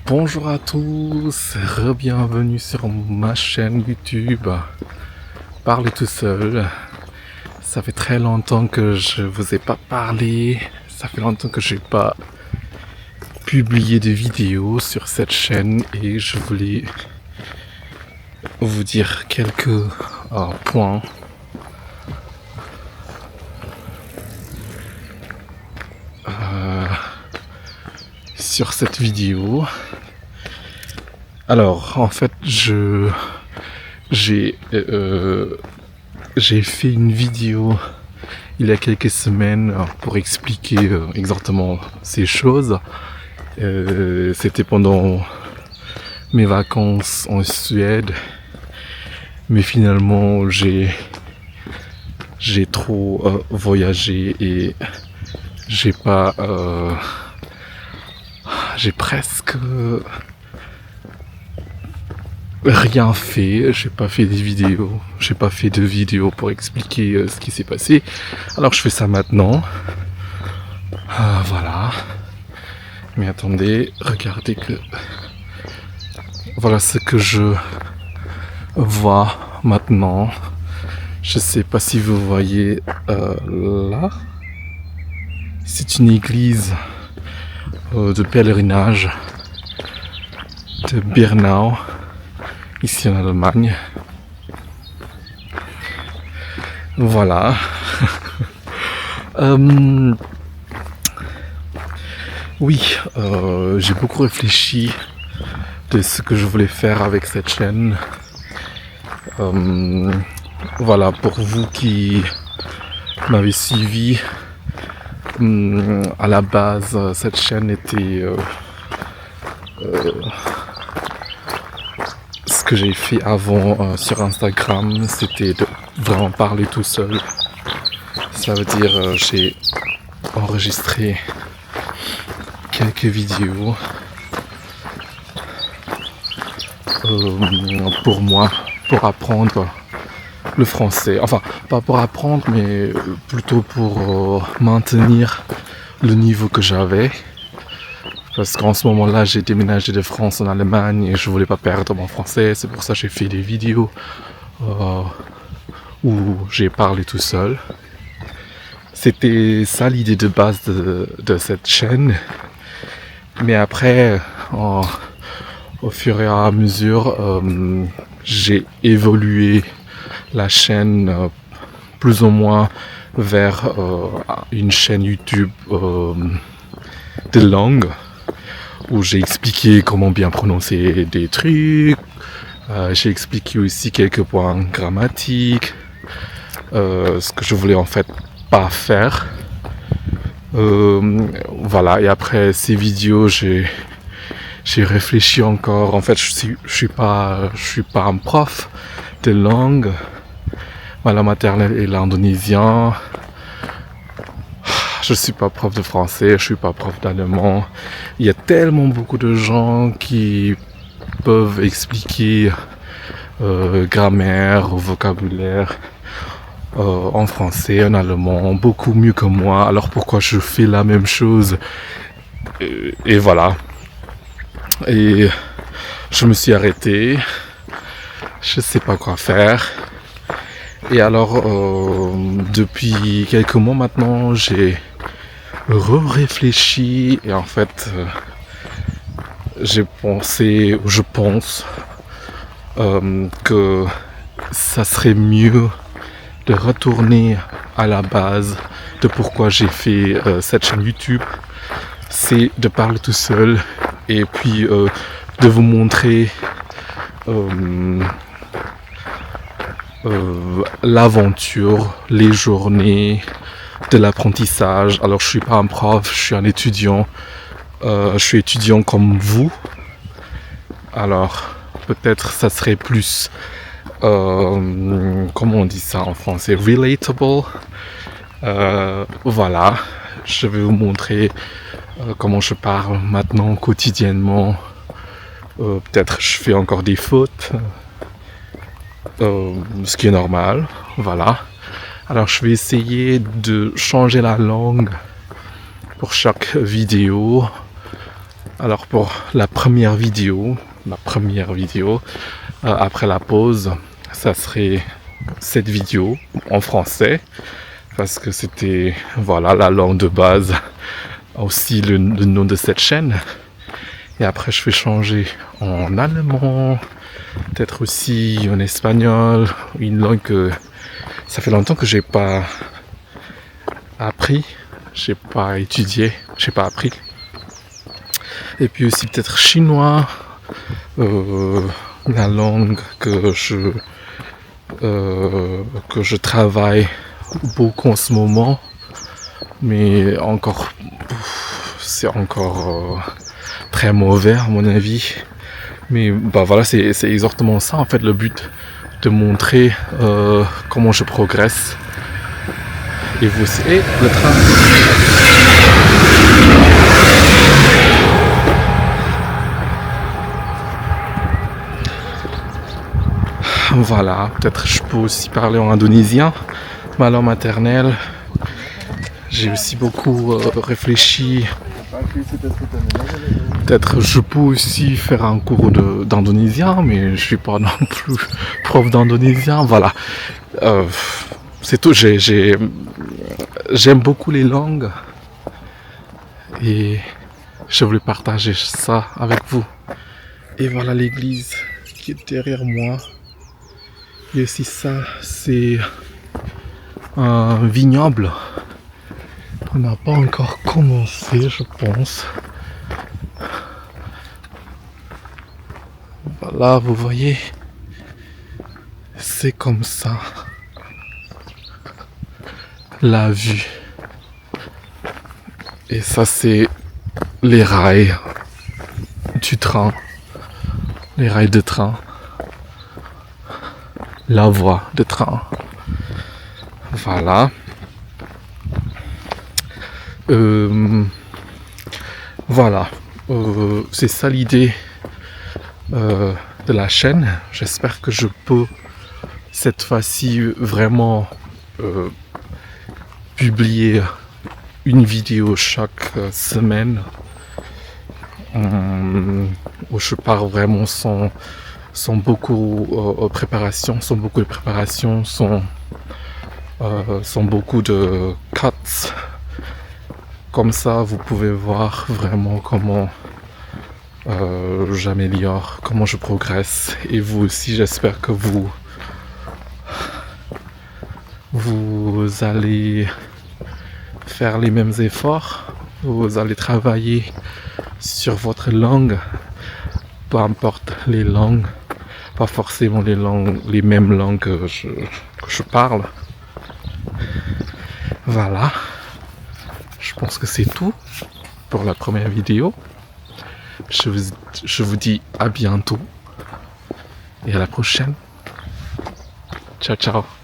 Bonjour à tous, re-bienvenue sur ma chaîne YouTube. Parle tout seul. Ça fait très longtemps que je vous ai pas parlé. Ça fait longtemps que j'ai pas publié de vidéos sur cette chaîne et je voulais vous dire quelques points. Sur cette vidéo. Alors, en fait, j'ai fait une vidéo il y a quelques semaines pour expliquer exactement ces choses. C'était pendant mes vacances en Suède, mais finalement j'ai trop voyagé et j'ai presque rien fait, j'ai pas fait de vidéos pour expliquer ce qui s'est passé. Alors je fais ça maintenant. Voilà. Mais attendez, regardez que voilà ce que je vois maintenant. Je sais pas si vous voyez là. C'est une église de pèlerinage de Birnau, ici en Allemagne. Voilà. Oui, j'ai beaucoup réfléchi de ce que je voulais faire avec cette chaîne. Voilà, pour vous qui m'avez suivi, à la base, cette chaîne était ce que j'ai fait avant sur Instagram, c'était de vraiment parler tout seul. Ça veut dire j'ai enregistré quelques vidéos pour moi, pour apprendre le français. Enfin, pas pour apprendre, mais plutôt pour maintenir le niveau que j'avais. Parce qu'en ce moment-là, j'ai déménagé de France en Allemagne et je voulais pas perdre mon français. C'est pour ça que j'ai fait des vidéos où j'ai parlé tout seul. C'était ça l'idée de base de cette chaîne. Mais après, au fur et à mesure, j'ai évolué la chaîne plus ou moins vers une chaîne YouTube de langue où j'ai expliqué comment bien prononcer des trucs. J'ai expliqué aussi quelques points grammatiques, ce que je voulais en fait pas faire. Voilà, et après ces vidéos, j'ai réfléchi encore. En fait, je suis pas un prof de langue. La maternelle est l'indonésien. Je suis pas prof de français, je suis pas prof d'allemand. Il y a tellement beaucoup de gens qui peuvent expliquer grammaire, vocabulaire en français, en allemand, beaucoup mieux que moi. Alors pourquoi je fais la même chose? Et voilà. Et je me suis arrêté. Je sais pas quoi faire. Et alors, depuis quelques mois maintenant, j'ai réfléchi et en fait, je pense que ça serait mieux de retourner à la base de pourquoi j'ai fait cette chaîne YouTube. C'est de parler tout seul et puis de vous montrer l'aventure, les journées de l'apprentissage. Alors je suis pas un prof, je suis un étudiant. Je suis étudiant comme vous. Alors peut-être ça serait plus comment on dit ça en français, relatable. Voilà, je vais vous montrer comment je parle maintenant quotidiennement. Peut-être je fais encore des fautes, ce qui est normal. Voilà. Alors je vais essayer de changer la langue pour chaque vidéo. Alors pour la première vidéo, après la pause, ça serait cette vidéo en français, parce que c'était voilà la langue de base, aussi le nom de cette chaîne. Et après je vais changer en allemand, peut-être aussi en espagnol, une langue que ça fait longtemps que j'ai pas appris, j'ai pas étudié, j'ai pas appris. Et puis aussi peut-être chinois, la langue que je travaille beaucoup en ce moment, mais encore c'est encore très mauvais à mon avis. Mais bah voilà, c'est exactement ça en fait le but, de montrer comment je progresse. Et vous aussi, et le train. Voilà, peut-être je peux aussi parler en indonésien, ma langue maternelle. J'ai aussi beaucoup réfléchi. Peut-être je peux aussi faire un cours d'indonésien, mais je suis pas non plus prof d'indonésien. Voilà, c'est tout. J'aime beaucoup les langues et je voulais partager ça avec vous. Et voilà l'église qui est derrière moi. Et aussi ça, c'est un vignoble. On n'a pas encore commencé, je pense. Voilà, vous voyez, c'est comme ça la vue. Et ça, c'est les rails du train, les rails de train, la voie de train. Voilà. Voilà, c'est ça l'idée de la chaîne. J'espère que je peux cette fois-ci vraiment publier une vidéo chaque semaine où je pars vraiment sans beaucoup de préparation, sans beaucoup de cuts. Comme ça, vous pouvez voir vraiment comment j'améliore, comment je progresse. Et vous aussi, j'espère que vous allez faire les mêmes efforts. Vous allez travailler sur votre langue, peu importe les langues, pas forcément les mêmes langues que je parle. Voilà. Je pense que c'est tout pour la première vidéo. Je vous dis à bientôt et à la prochaine. Ciao, ciao.